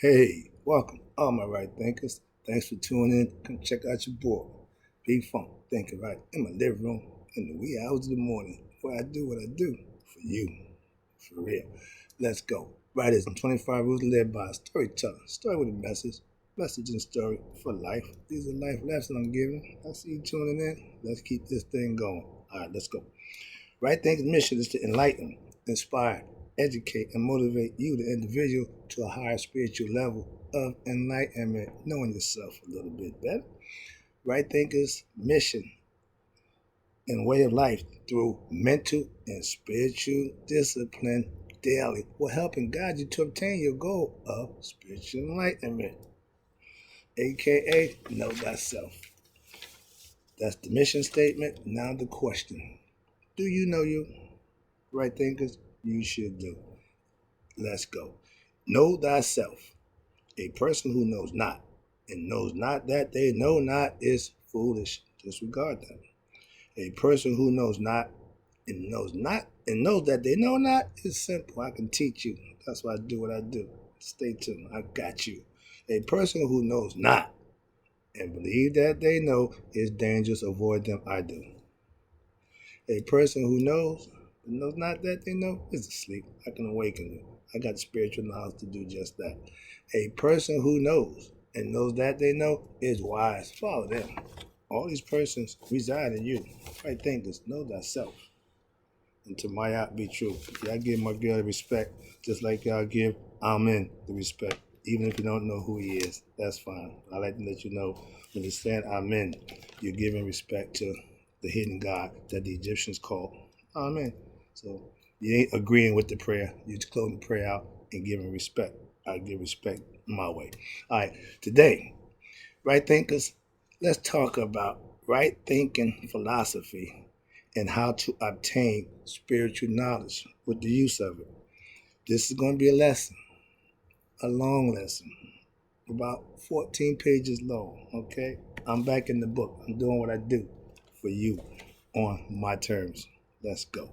Hey, welcome, all my right thinkers. Thanks for tuning in. Come check out your boy, Big Funk, thinking right in my living room in the wee hours of the morning, where I do what I do for you, for real. Let's go. Right is 25 rules led by a storyteller. Story with a message and story for life. These are life lessons I'm giving. I see you tuning in. Let's keep this thing going. All right, let's go. Right Think's mission is to enlighten, inspire, educate, and motivate you, the individual, to a higher spiritual level of enlightenment, knowing yourself a little bit better. Right Thinkers' mission and way of life through mental and spiritual discipline daily will help and guide you to obtain your goal of spiritual enlightenment, aka know thyself. That's the mission statement. Now the question: do you know you? Right Thinkers, you should do. Let's go. Know thyself. A person who knows not and knows not that they know not is foolish. Disregard that. A person who knows not and knows that they know not is simple. I can teach you. That's why I do what I do. Stay tuned. I got you. A person who knows not and believe that they know is dangerous. Avoid them. I do. A person who knows but knows not that they know is asleep. I can awaken you. I got spiritual knowledge to do just that. A person who knows and knows that they know is wise. Follow them. All these persons reside in you. Right thinkers, know thyself. And to my out be true. Y'all give my girl the respect, just like y'all give Amen the respect. Even if you don't know who he is, that's fine. I like to let you know when you're saying Amen, you're giving respect to the hidden God that the Egyptians called Amen. So you ain't agreeing with the prayer. You're just closing the prayer out and giving respect. I give respect my way. All right, today, right thinkers, let's talk about right thinking philosophy and how to obtain spiritual knowledge with the use of it. This is going to be a lesson, a long lesson, about 14 pages long, okay? I'm back in the book. I'm doing what I do for you on my terms. Let's go.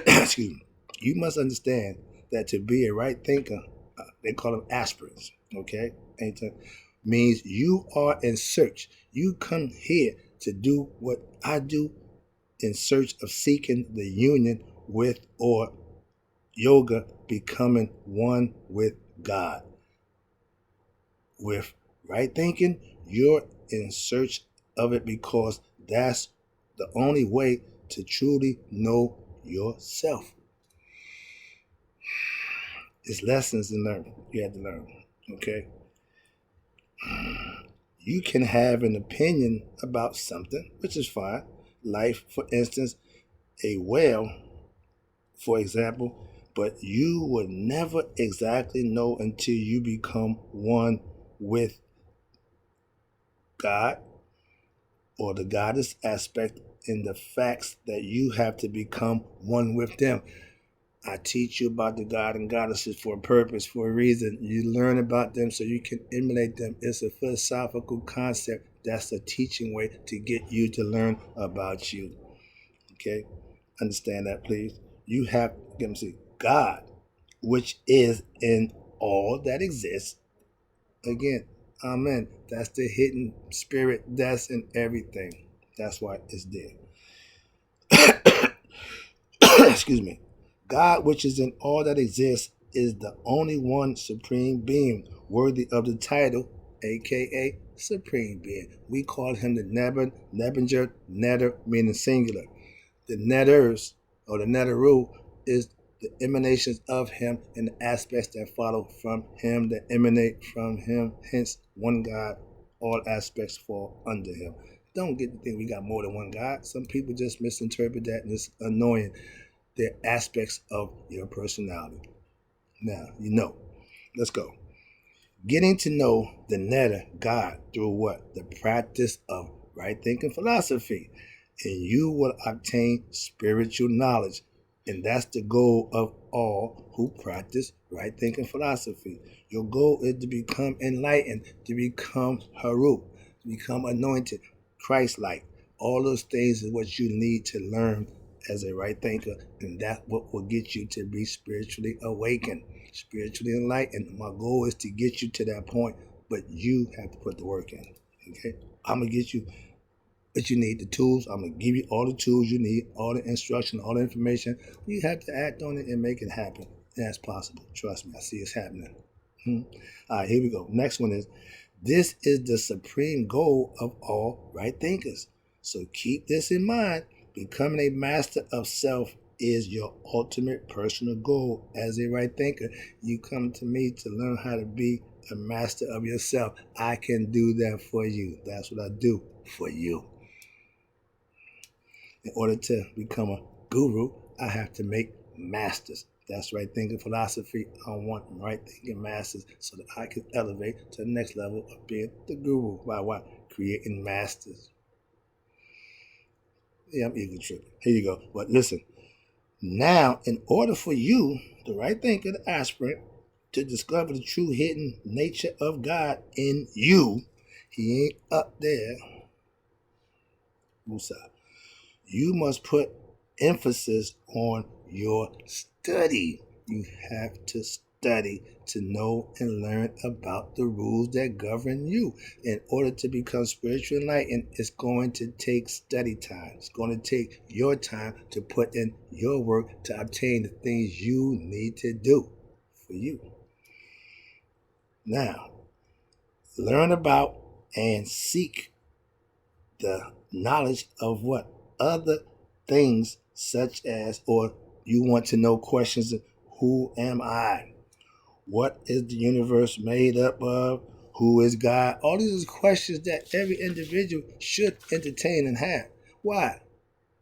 Excuse me. You must understand that to be a right thinker, they call them aspirants, okay? Means you are in search. You come here to do what I do in search of seeking the union with or yoga, becoming one with God. With right thinking, you're in search of it because that's the only way to truly know yourself. It's lessons to learn. You have to learn. Okay? You can have an opinion about something, which is fine. Life, for instance, a whale, for example, but you would never exactly know until you become one with God or the goddess aspect in the facts that you have to become one with them. I teach you about the God and goddesses for a purpose, for a reason. You learn about them so you can emulate them. It's a philosophical concept. That's a teaching way to get you to learn about you. Okay? Understand that, please. You have, let me see, God, which is in all that exists. Again, amen. That's the hidden spirit that's in everything. That's why it's there. Excuse me. God, which is in all that exists, is the only one supreme being worthy of the title, aka Supreme Being. We call him the Nebinger, Netter, meaning singular. The Netters, or the Netteru, is the emanations of him and the aspects that follow from him, that emanate from him. Hence, one God, all aspects fall under him. Don't get to think we got more than one God. Some people just misinterpret that and it's annoying. They're aspects of your personality. Now, you know. Let's go. Getting to know the Netter, God, through what? The practice of right thinking philosophy. And you will obtain spiritual knowledge. And that's the goal of all who practice right thinking philosophy. Your goal is to become enlightened, to become Haru, to become anointed, Christ-like. All those things is what you need to learn as a right thinker, and that's what will get you to be spiritually awakened. spiritually enlightened. My goal is to get you to that point, but you have to put the work in. Okay? I'm going to get you what you need, the tools. I'm going to give you all the tools you need, all the instruction, all the information. You have to act on it and make it happen. And that's possible. Trust me, I see it's happening. All right, here we go. Next one is, this is the supreme goal of all right thinkers. So keep this in mind. Becoming a master of self is your ultimate personal goal as a right thinker. You come to me to learn how to be a master of yourself. I can do that for you. That's what I do for you. In order to become a guru, I have to make masters. That's right thinking philosophy. I want right thinking masters so that I can elevate to the next level of being the guru. By what? Creating masters. Yeah, I'm ego tripping. Here you go. But listen, now, in order for you, the right thinker, the aspirant, to discover the true hidden nature of God in you, he ain't up there. Musa. You must put emphasis on your study. You have to study to know and learn about the rules that govern you. In order to become spiritually enlightened, it's going to take study time. It's going to take your time to put in your work to obtain the things you need to do for you. Now, learn about and seek the knowledge of what? Other things such as, or you want to know questions of, who am I? What is the universe made up of? Who is God? All these are questions that every individual should entertain and have. Why?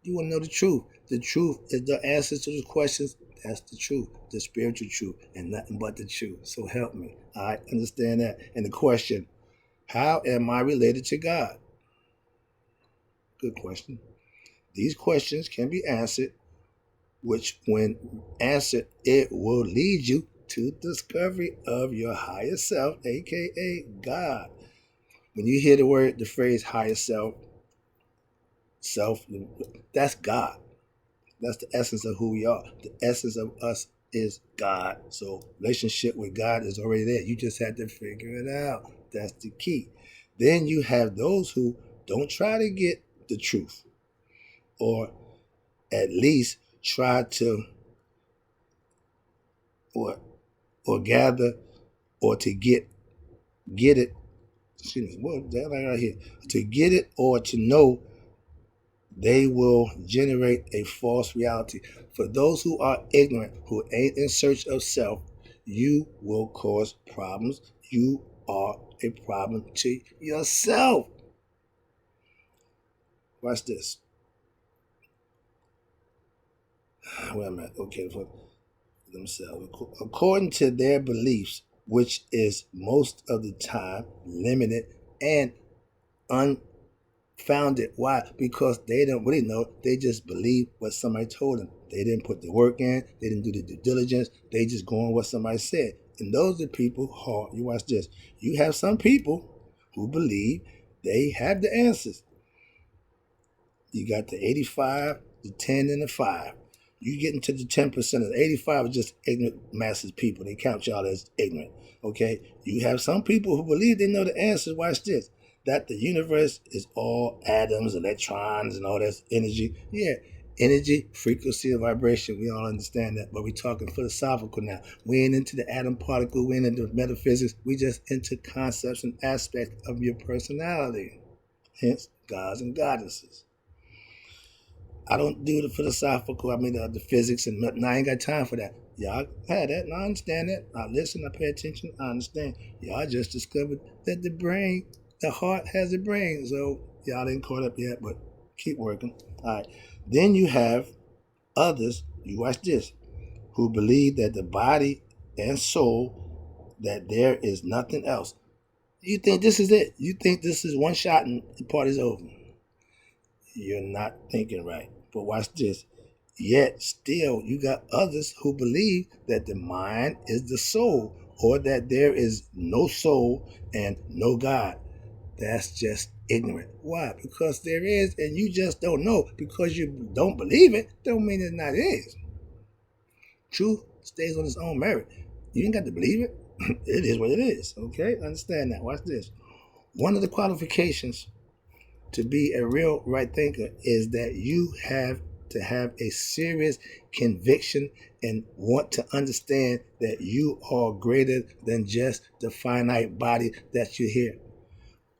You want to know the truth. The truth is the answers to those questions. That's the truth, the spiritual truth, and nothing but the truth. So help me. I understand that. And the question, how am I related to God? Good question. These questions can be answered, which when answered, it will lead you to discovery of your higher self, aka God. When you hear the phrase higher self, that's God. That's the essence of who we are. The essence of us is God. So relationship with God is already there. You just have to figure it out. That's the key. Then you have those who don't try to get the truth, or at least try to or gather or to get it. Excuse me, what the hell I got here? To get it or to know, they will generate a false reality. For those who are ignorant, who ain't in search of self, you will cause problems. You are a problem to yourself. Watch this. Where am I? Okay, for themselves. According to their beliefs, which is most of the time limited and unfounded. Why? Because they don't really know. They just believe what somebody told them. They didn't put the work in. They didn't do the due diligence. They just go on what somebody said. And those are people who, you watch this. You have some people who believe they have the answers. You got the 85, the 10, and the 5. You get into the 10%. Of the 85 are just ignorant masses people. They count y'all as ignorant. Okay? You have some people who believe they know the answers. Watch this. That the universe is all atoms, electrons, and all that energy. Yeah, energy, frequency, and vibration. We all understand that. But we're talking philosophical now. We ain't into the atom particle. We ain't into metaphysics. We just into concepts and aspects of your personality. Hence, gods and goddesses. I don't do the philosophical, the physics, and I ain't got time for that. Y'all had that, and I understand that. I listen, I pay attention, I understand. Y'all just discovered that the heart has a brain, so y'all ain't caught up yet, but keep working. All right. Then you have others, you watch this, who believe that the body and soul, that there is nothing else. You think this is it? You think this is one shot and the party's over? You're not thinking right. But watch this. Yet still you got others who believe that the mind is the soul, or that there is no soul and no God. That's just ignorant. Why? Because there is, and you just don't know. Because you don't believe it, don't mean it not is. Truth stays on its own merit. You ain't got to believe it. It is what it is. Okay? Understand that. Watch this. One of the qualifications to be a real right thinker is that you have to have a serious conviction and want to understand that you are greater than just the finite body that you're here.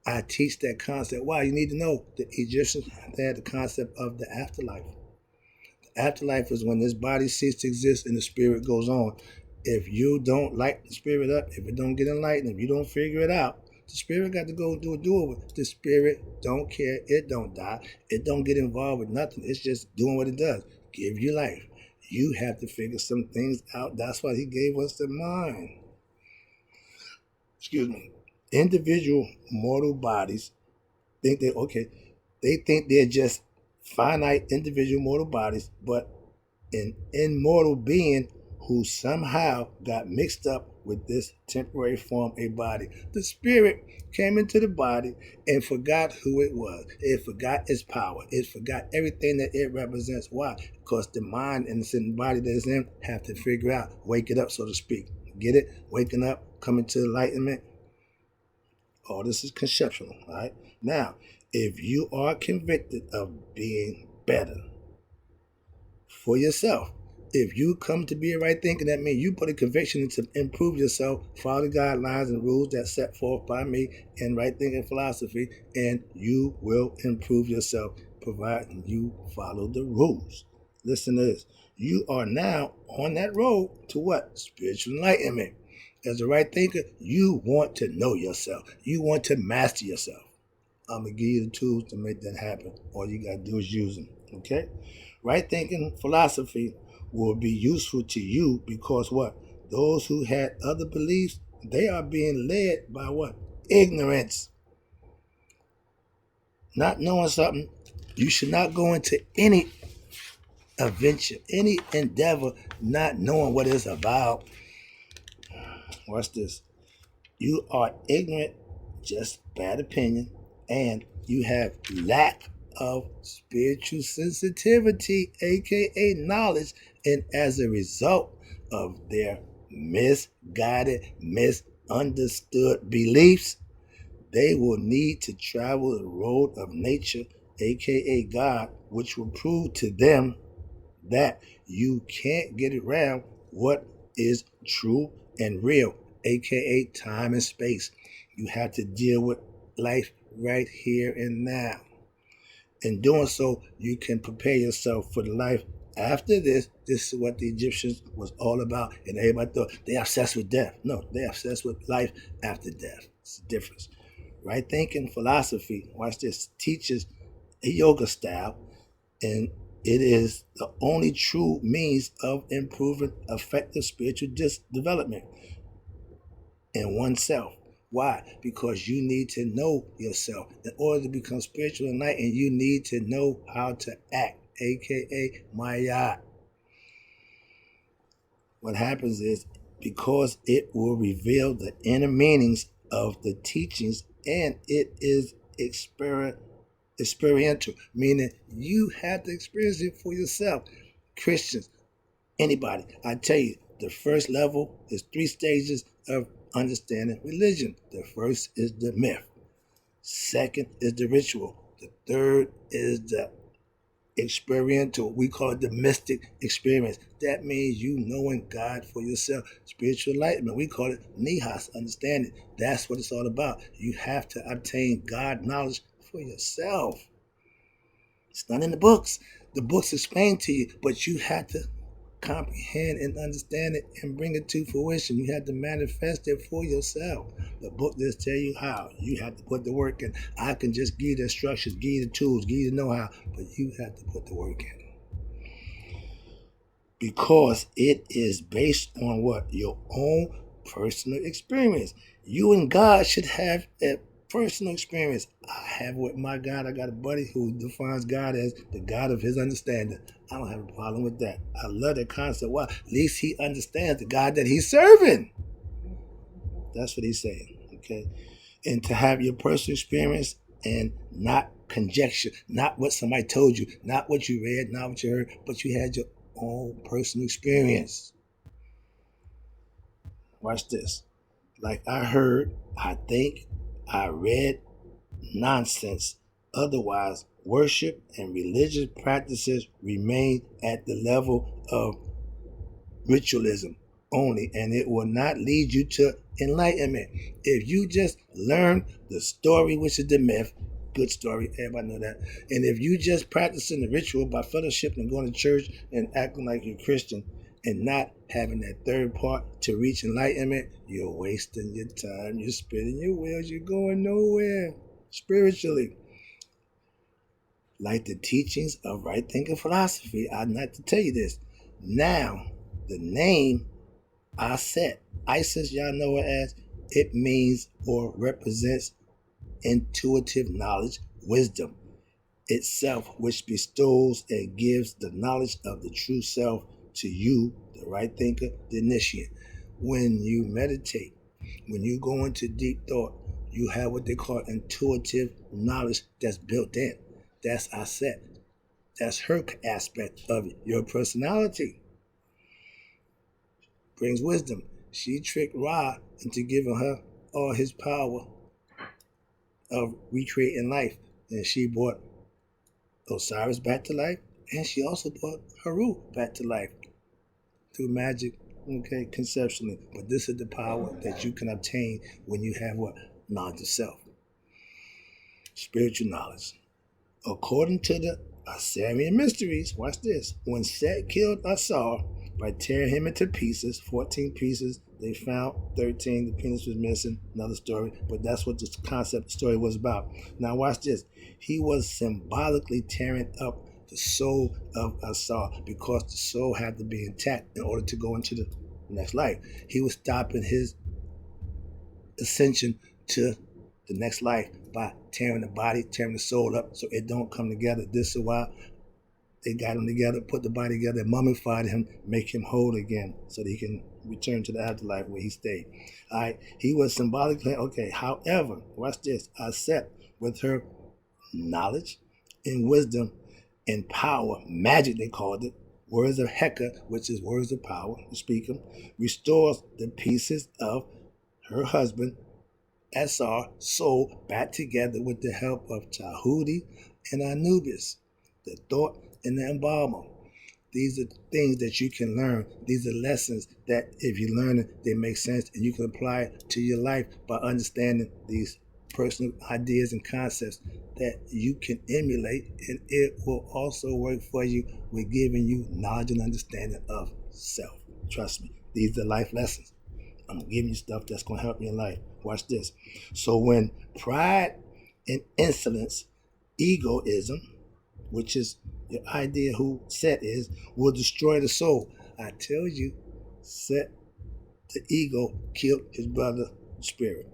I teach that concept. Why? You need to know the Egyptians, they had the concept of the afterlife. The afterlife is when this body ceases to exist and the spirit goes on. If you don't light the spirit up, if it don't get enlightened, if you don't figure it out, the spirit got to go do it. The spirit don't care. It don't die. It don't get involved with nothing. It's just doing what it does. Give you life. You have to figure some things out. That's why he gave us the mind. Excuse me. Individual mortal bodies think they think they're just finite individual mortal bodies, but an immortal being who somehow got mixed up with this temporary form, a body. The spirit came into the body and forgot who it was. It forgot its power. It forgot everything that it represents. Why? Because the mind and the body that is in have to figure out, wake it up, so to speak. Get it? Waking up, coming to enlightenment. All this is conceptual, all right? Now, if you are convicted of being better for yourself, if you come to be a right thinker, that means you put a conviction to improve yourself, follow the guidelines and rules that set forth by me in right thinking philosophy, and you will improve yourself, providing you follow the rules. Listen to this. You are now on that road to what? Spiritual enlightenment. As a right thinker, you want to know yourself. You want to master yourself. I'm going to give you the tools to make that happen. All you got to do is use them. Okay? Right thinking philosophy will be useful to you because what? Those who had other beliefs, they are being led by what? Ignorance. Not knowing something. You should not go into any adventure, any endeavor, not knowing what it's about. Watch this. You are ignorant, just bad opinion, and you have lack of spiritual sensitivity, aka knowledge, and as a result of their misguided, misunderstood beliefs, they will need to travel the road of nature, aka God, which will prove to them that you can't get around what is true and real, aka time and space. You have to deal with life right here and now. In doing so, you can prepare yourself for the life after this. This is what the Egyptians was all about, and everybody thought they're obsessed with death. No, they're obsessed with life after death. It's the difference. Right thinking philosophy, watch this, teaches a yoga style, and it is the only true means of improving effective spiritual development in oneself. Why? Because you need to know yourself. In order to become spiritual enlightened, you need to know how to act, aka Maya. What happens is, because it will reveal the inner meanings of the teachings, and it is experiential, meaning you have to experience it for yourself. Christians, anybody, I tell you, the first level is 3 stages of understanding religion. The first is the myth. Second is the ritual. The third is the experiential. We call it the mystic experience. That means you knowing God for yourself. Spiritual enlightenment, we call it nihas, understanding. That's what it's all about. You have to obtain God knowledge for yourself. It's not in the books. The books explain to you, but you have to comprehend and understand it and bring it to fruition. You have to manifest it for yourself. The book just tell you how. You have to put the work in. I can just give you the instructions, give you the tools, give you the know-how, but you have to put the work in. Because it is based on what? Your own personal experience. You and God should have a personal experience. I have with my God. I got a buddy who defines God as the God of his understanding. I don't have a problem with that. I love that concept. Why? At least he understands the God that he's serving. That's what he's saying. Okay. And to have your personal experience and not conjecture, not what somebody told you, not what you read, not what you heard, but you had your own personal experience. Watch this. Like I heard, I think, I read, nonsense. Otherwise, worship and religious practices remain at the level of ritualism only, and it will not lead you to enlightenment. If you just learn the story, which is the myth, good story, everybody know that. And if you just practicing the ritual by fellowship and going to church and acting like you're Christian and not having that third part to reach enlightenment, you're wasting your time, you're spinning your wheels, you're going nowhere spiritually. Like the teachings of right thinking philosophy, I'm not to tell you this. Now, the name Aset, Isis, y'all know it as, it means or represents intuitive knowledge, wisdom itself, which bestows and gives the knowledge of the true self to you, the right thinker, the initiate. When you meditate, when you go into deep thought, you have what they call intuitive knowledge that's built in. That's Aset. That's her aspect of it. Your personality brings wisdom. She tricked Ra into giving her all his power of recreating life. And she brought Osiris back to life, and she also brought Haru back to life through magic, okay, conceptually. But this is the power that you can obtain when you have what? Knowledge of self. Spiritual knowledge. According to the Assyrian mysteries, watch this. When Set killed Asar by tearing him into pieces, 14 pieces, they found 13, the penis was missing, another story, but that's what the concept story was about. Now watch this. He was symbolically tearing up the soul of Asar because the soul had to be intact in order to go into the next life. He was stopping his ascension to the next life by tearing the body, tearing the soul up so it don't come together. This is why they got him together, put the body together, mummified him, make him whole again so that he can return to the afterlife where he stayed. All right, he was symbolically, okay, however, watch this, Aset, with her knowledge and wisdom and power, magic they called it, words of Heka, which is words of power, to speak them, restores the pieces of her husband, Asar, soul back together with the help of Tahuti and Anubis, the thought and the embalmer. These are things that you can learn. These are lessons that if you learn it, they make sense and you can apply it to your life by understanding these personal ideas and concepts that you can emulate, and it will also work for you with giving you knowledge and understanding of self. Trust me, these are life lessons. I'm giving you stuff that's going to help you in life. Watch this. So when pride and insolence, egoism, which is your idea who Set is, will destroy the soul. I tell you, Set, the ego, killed his brother spirit.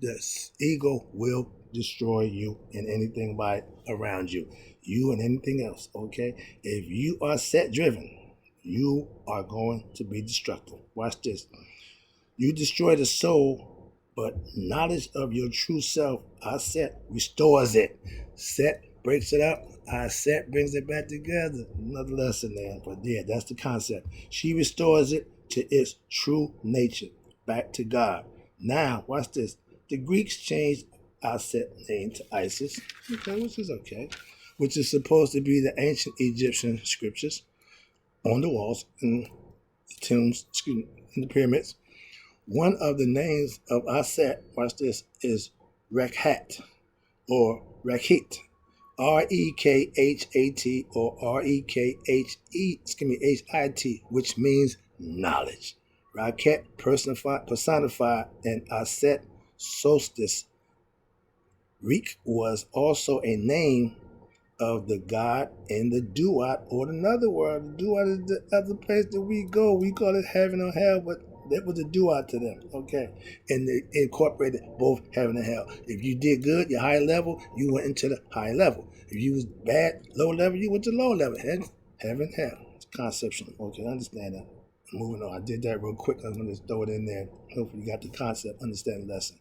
The ego will destroy you and anything by around you. You and anything else, okay? If you are Set driven, you are going to be destructive. Watch this. You destroy the soul, but knowledge of your true self, Aset, restores it. Set breaks it up. Aset brings it back together. Another lesson there, but yeah, that's the concept. She restores it to its true nature, back to God. Now, watch this. The Greeks changed Aset name to Isis, okay, which is okay, which is supposed to be the ancient Egyptian scriptures on the walls and the tombs, in the pyramids. One of the names of Aset, watch this, is Rekhat or Rekhit, Rekhat or Rekhet, which means knowledge. Rakhet personified and Aset solstice. Rik was also a name of the god in the Duat or another world. The Duat is the other place that we go. We call it heaven or hell, but that was a Duat to them, okay? And they incorporated both heaven and hell. If you did good, your high level, you went into the high level. If you was bad, low level, you went to low level. Heaven, hell. It's conceptual, okay? Understand that. Moving on. I did that real quick. I'm going to just throw it in there. Hopefully you got the concept, understand the lesson.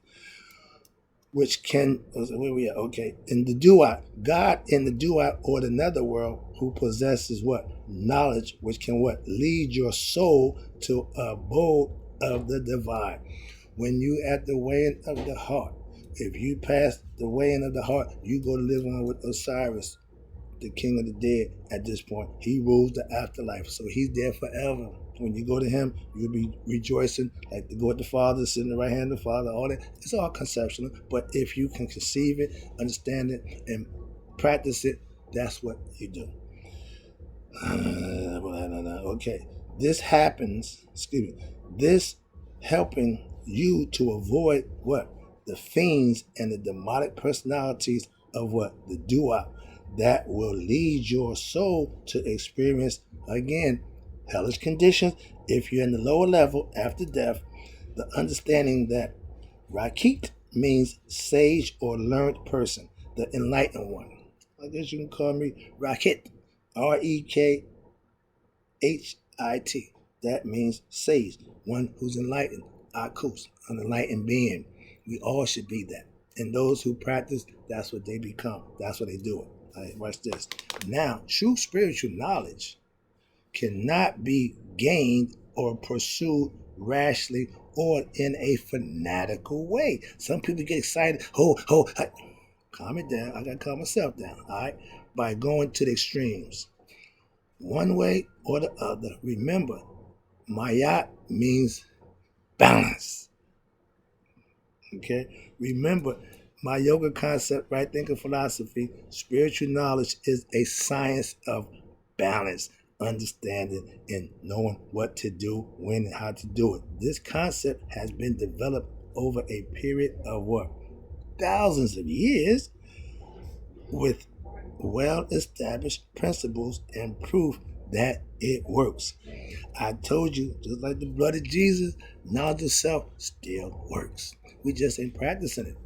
Which can, where we at? Okay, in the Duat, God in the Duat or the netherworld who possesses what? Knowledge, which can what? Lead your soul to abode of the divine. When you at the weighing of the heart, if you pass the weighing of the heart, you go to live on with Osiris, the king of the dead. At this point, he rules the afterlife, so he's there forever. When you go to him, you'll be rejoicing, like to go with the Father, sit in the right hand of the Father, all that. It's all conceptual, but if you can conceive it, understand it, and practice it, that's what you do. Okay, this happens, this helping you to avoid what? The fiends and the demonic personalities of what? The dua that will lead your soul to experience, again, hellish conditions. If you're in the lower level after death, the understanding that WRIGHT means sage or learned person, the enlightened one. I guess you can call me Rakit, REKHIT. That means sage, one who's enlightened, Akus, an enlightened being. We all should be that. And those who practice, that's what they become. That's what they do it. All right, watch this. Now, true spiritual knowledge cannot be gained or pursued rashly or in a fanatical way. Some people get excited. Calm it down. I got to calm myself down, all right? By going to the extremes, one way or the other. Remember, Mayat means balance, okay? Remember, my yoga concept, right thinking philosophy, spiritual knowledge is a science of balance, understanding, and knowing what to do, when, and how to do it. This concept has been developed over a period of what? Thousands of years, with well-established principles and proof that it works. I told you, just like the blood of Jesus, knowledge of self still works. We just ain't practicing it.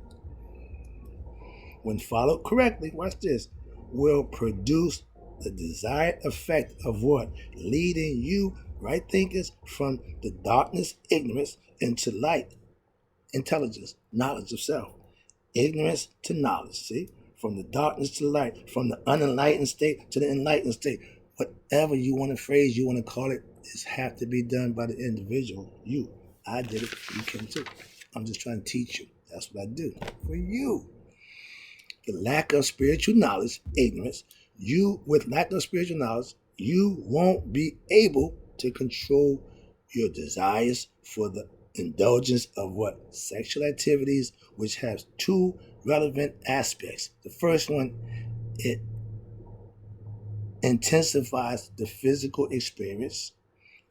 When followed correctly, watch this, will produce the desired effect of what? Leading you, right thinkers, from the darkness, ignorance, into light, intelligence, knowledge of self. Ignorance to knowledge, see? From the darkness to light, from the unenlightened state to the enlightened state. Whatever you want to phrase, you want to call it, is have to be done by the individual. You. I did it, you can too. I'm just trying to teach you. That's what I do for you. The lack of spiritual knowledge, ignorance, with lack of spiritual knowledge, you won't be able to control your desires for the indulgence of what? Sexual activities, which has two relevant aspects. The first one, it intensifies the physical experience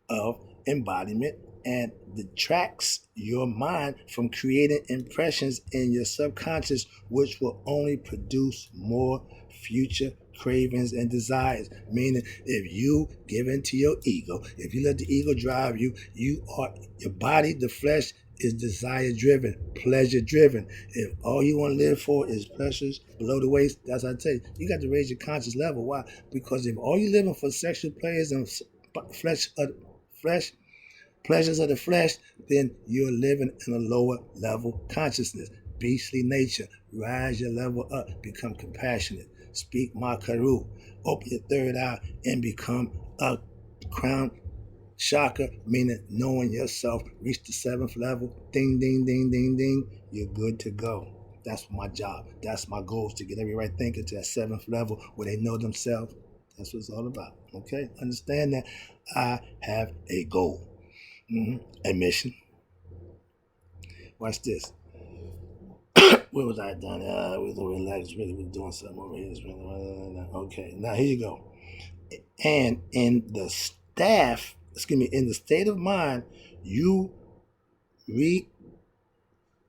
of embodiment and detracts your mind from creating impressions in your subconscious, which will only produce more future cravings and desires. Meaning, if you give in to your ego, if you let the ego drive you, your body, the flesh, is desire driven, pleasure driven. If all you want to live for is pleasures below the waist, that's what I tell you. You got to raise your conscious level. Why? Because if all you're living for sexual pleasures and pleasures of the flesh, then you're living in a lower level consciousness. Beastly nature. Rise your level up. Become compassionate. Speak Makaru. Open your third eye and become a crown chakra, meaning knowing yourself. Reach the seventh level. Ding, ding, ding, ding, ding. You're good to go. That's my job. That's my goal, is to get every right thinker to that seventh level where they know themselves. That's what it's all about. Okay? Understand that I have a goal. A mission. Watch this. Where was I done? We was relaxed. Really was doing something over here. Okay, now here you go. And in the in the state of mind, you're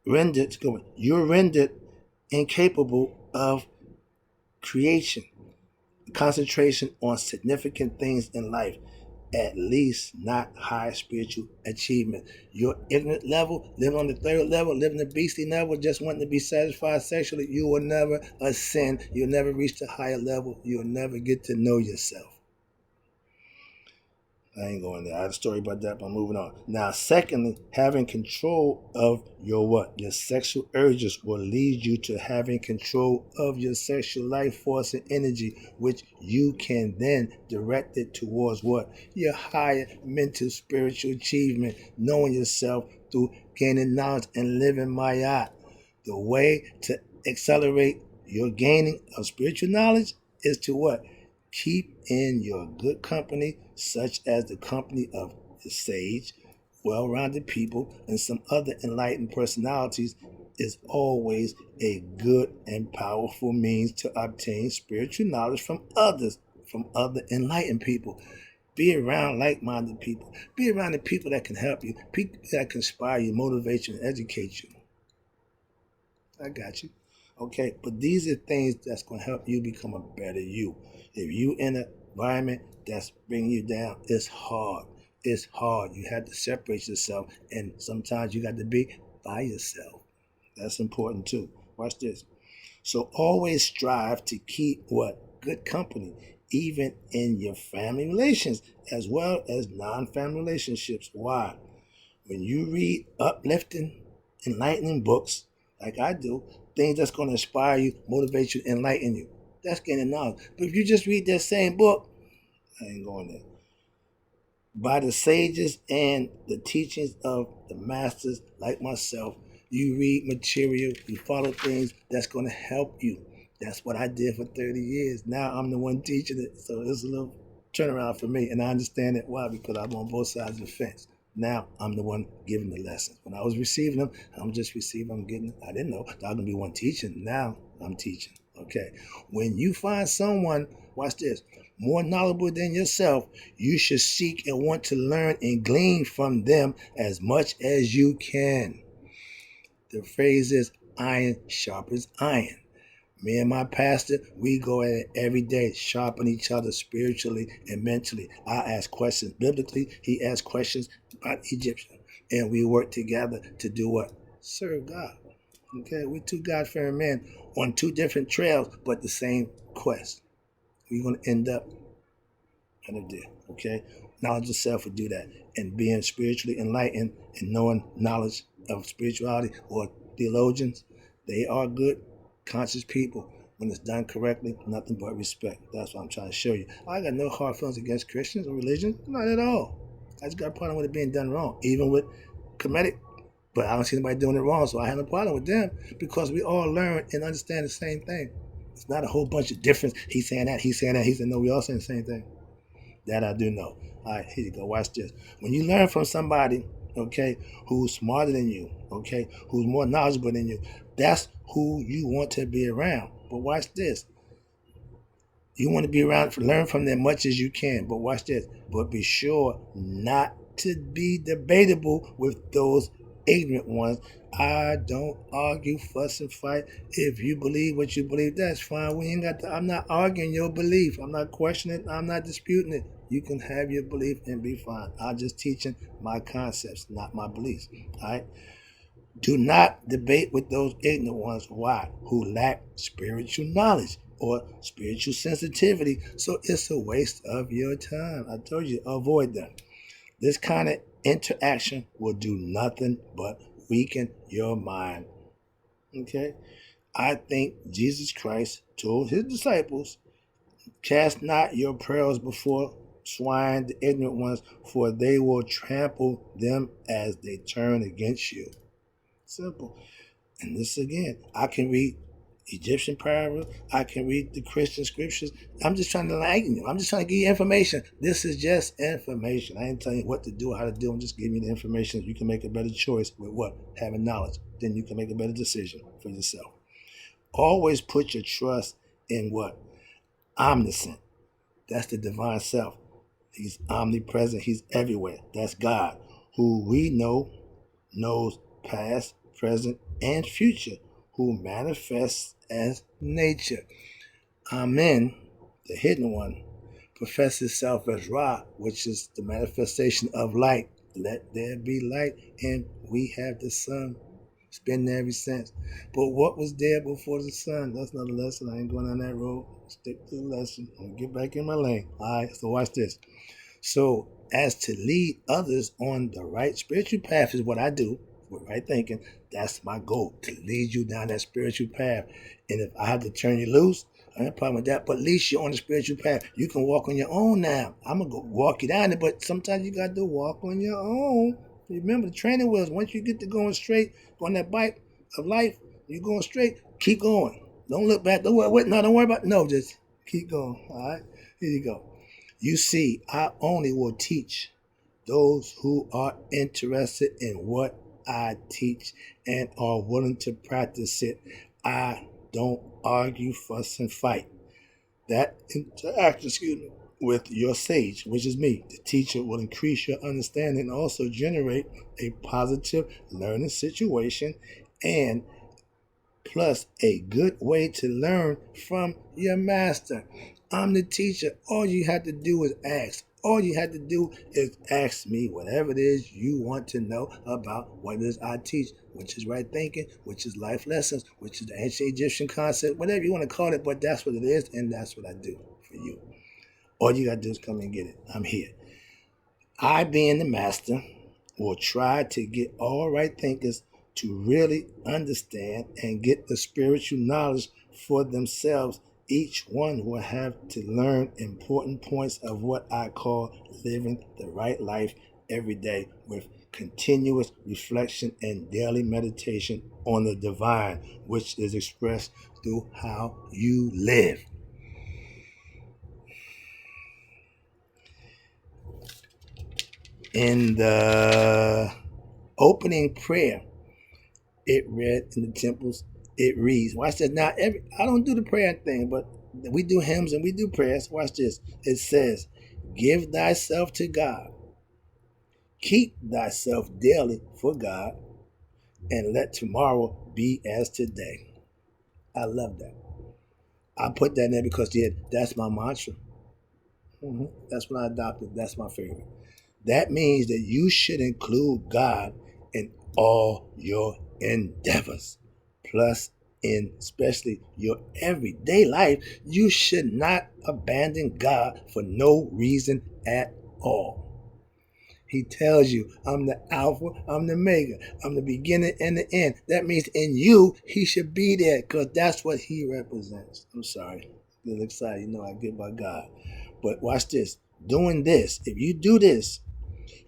rendered incapable of creation, concentration on significant things in life, at least not high spiritual achievement. Your ignorant level, living on the third level, living the beastly level, just wanting to be satisfied sexually, you will never ascend. You'll never reach the higher level. You'll never get to know yourself. I ain't going there. I have a story about that, but I'm moving on. Now, secondly, having control of your what? Your sexual urges will lead you to having control of your sexual life force and energy, which you can then direct it towards what? Your higher mental spiritual achievement, knowing yourself through gaining knowledge and living Mayat. The way to accelerate your gaining of spiritual knowledge is to what? Keep in your good company, such as the company of the sage, well-rounded people, and some other enlightened personalities, is always a good and powerful means to obtain spiritual knowledge from others, from other enlightened people. Be around like-minded people. Be around the people that can help you, people that can inspire you, motivate you, and educate you. I got you. Okay, but these are things that's going to help you become a better you. If you in an environment that's bringing you down, it's hard. It's hard. You have to separate yourself, and sometimes you got to be by yourself. That's important too. Watch this. So always strive to keep what? Good company, even in your family relations as well as non-family relationships. Why? When you read uplifting, enlightening books, like I do, things that's going to inspire you, motivate you, enlighten you, that's gaining knowledge. But if you just read that same book, I ain't going there. By the sages and the teachings of the masters like myself, you read material, you follow things that's going to help you. That's what I did for 30 years. Now I'm the one teaching it. So it's a little turnaround for me. And I understand it. Why? Because I'm on both sides of the fence. Now I'm the one giving the lessons. When I was receiving them, I'm just receiving them, getting I didn't know that I was going to be one teaching. Now I'm teaching. Okay. When you find someone, watch this, more knowledgeable than yourself, you should seek and want to learn and glean from them as much as you can. The phrase is iron sharpens iron. Me and my pastor, we go at it every day, sharpen each other spiritually and mentally. I ask questions biblically, he asks questions about Egyptian. And we work together to do what? Serve God. Okay, we're two God-fearing men on two different trails, but the same quest. We're going to end up in a deal. Okay, knowledge of self will do that, and being spiritually enlightened and knowing knowledge of spirituality or theologians, they are good, conscious people. When it's done correctly, nothing but respect. That's what I'm trying to show you. I got no hard feelings against Christians or religion, not at all. I just got a problem with it being done wrong, even with comedic. But I don't see anybody doing it wrong, so I have no problem with them because we all learn and understand the same thing. It's not a whole bunch of difference. He's saying that, he's saying that, he's saying no, we all saying the same thing. That I do know. All right, here you go. Watch this. When you learn from somebody, okay, who's smarter than you, okay, who's more knowledgeable than you, that's who you want to be around. But watch this. You want to be around, learn from them much as you can. But watch this. But be sure not to be debatable with those ignorant ones. I don't argue, fuss, and fight. If you believe what you believe, that's fine. We ain't got to, I'm not arguing your belief. I'm not questioning it. I'm not disputing it. You can have your belief and be fine. I'm just teaching my concepts, not my beliefs. All right? Do not debate with those ignorant ones. Why? Who lack spiritual knowledge or spiritual sensitivity. So it's a waste of your time. I told you, avoid them. This kind of interaction will do nothing but weaken your mind. Okay? I think Jesus Christ told his disciples, cast not your pearls before swine, the ignorant ones, for they will trample them as they turn against you. Simple. And this again, I can read Egyptian parables. I can read the Christian scriptures. I'm just trying to enlighten you. I'm just trying to give you information. This is just information. I ain't telling you what to do or how to do. I'm just giving you the information. You can make a better choice with what? Having knowledge. Then you can make a better decision for yourself. Always put your trust in what? Omniscient. That's the divine self. He's omnipresent. He's everywhere. That's God, who we know knows past, present, and future, who manifests as nature. Amen, the hidden one, professes self as Ra, which is the manifestation of light. Let there be light, and we have the sun. It's been there ever since. But what was there before the sun? That's another lesson. I ain't going on that road. Stick to the lesson. I'm gonna get back in my lane. All right, so watch this. So as to lead others on the right spiritual path is what I do with right thinking. That's my goal, to lead you down that spiritual path. And if I have to turn you loose, I have a problem with that. But at least you're on the spiritual path. You can walk on your own now. I'm going to go walk you down it, but sometimes you got to walk on your own. Remember, the training wheels, once you get to going straight on that bike of life, you're going straight, keep going. Don't look back. Don't worry about it. No, just keep going. All right? Here you go. You see, I only will teach those who are interested in what I teach and are willing to practice it. I don't argue, fuss, and fight. That interaction, with your sage, which is me, the teacher, will increase your understanding and also generate a positive learning situation and plus a good way to learn from your master. I'm the teacher. All you have to do is ask. All you have to do is ask me whatever it is you want to know about what it is I teach, which is right thinking, which is life lessons, which is the ancient Egyptian concept, whatever you want to call it, but that's what it is, and that's what I do for you. All you got to do is come and get it. I'm here. I, being the master, will try to get all right thinkers to really understand and get the spiritual knowledge for themselves. Each one will have to learn important points of what I call living the right life every day with continuous reflection and daily meditation on the divine, which is expressed through how you live. In the opening prayer, it read in the temples, it reads. Watch this. Now, I don't do the prayer thing, but we do hymns and we do prayers. Watch this. It says, give thyself to God. Keep thyself daily for God, and let tomorrow be as today. I love that. I put that in there because that's my mantra. That's when I adopted. That's my favorite. That means that you should include God in all your endeavors. Plus, in especially your everyday life, you should not abandon God for no reason at all. He tells you, I'm the Alpha, I'm the Omega, I'm the beginning and the end. That means in you, he should be there because that's what he represents. I'm sorry. I get excited. I get by God. But watch this. Doing this, if you do this,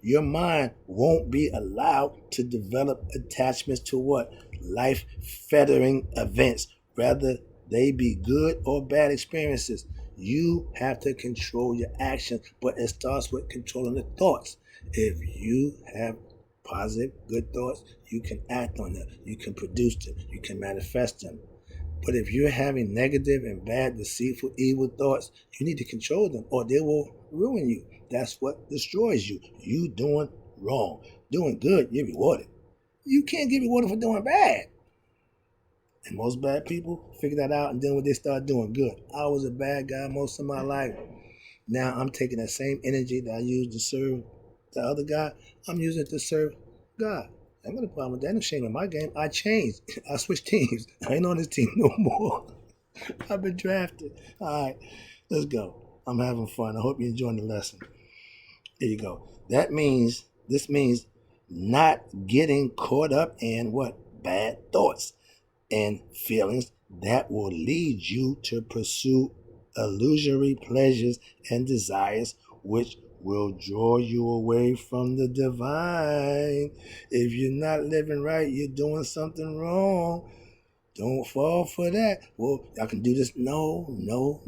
your mind won't be allowed to develop attachments to what? Life-fettering events. Rather, they be good or bad experiences. You have to control your actions, but it starts with controlling the thoughts. If you have positive, good thoughts, you can act on them. You can produce them. You can manifest them. But if you're having negative and bad, deceitful, evil thoughts, you need to control them or they will ruin you. That's what destroys you. You doing wrong. Doing good, you're rewarded. You can't get rewarded for doing bad. And most bad people figure that out, and then when they start doing good. I was a bad guy most of my life. Now I'm taking that same energy that I used to serve the other guy, I'm using it to serve God. I ain't got a problem with that. No shame in my game. I changed. I switched teams. I ain't on this team no more. I've been drafted. All right, let's go. I'm having fun. I hope you're enjoying the lesson. There you go. This means not getting caught up in what? Bad thoughts and feelings that will lead you to pursue illusory pleasures and desires which will draw you away from the divine. If you're not living right, you're doing something wrong. Don't fall for that. Well, I can do this. No.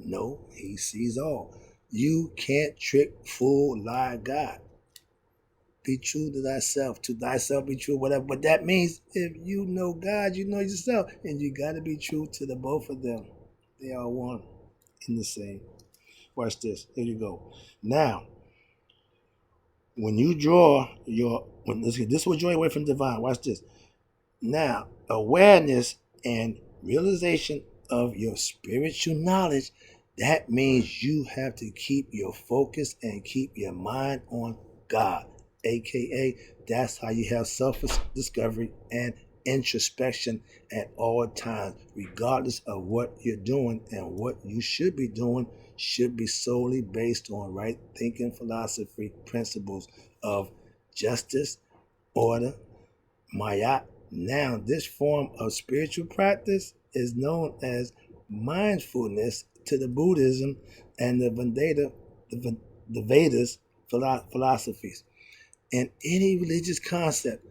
He sees all. You can't trick, fool, lie God. Be true to thyself be true, whatever. But that means if you know God, you know yourself. And you got to be true to the both of them. They are one in the same. Watch this. Here you go. Now, when you draw this will draw you away from divine. Watch this. Now, awareness and realization of your spiritual knowledge, that means you have to keep your focus and keep your mind on God. AKA, that's how you have self-discovery and introspection at all times, regardless of what you're doing, and what you should be doing should be solely based on right thinking philosophy principles of justice, order, Mayat. Now, this form of spiritual practice is known as mindfulness to the Buddhism and the Vedas philosophies. In any religious concept,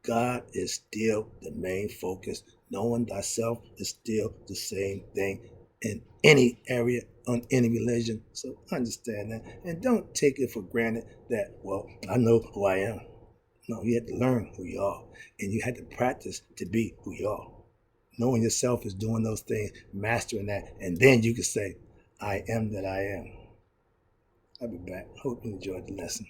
God is still the main focus. Knowing thyself is still the same thing in any area, on any religion. So understand that. And don't take it for granted that, well, I know who I am. No, you had to learn who you are. And you had to practice to be who you are. Knowing yourself is doing those things, mastering that. And then you can say, I am that I am. I'll be back. Hope you enjoyed the lesson.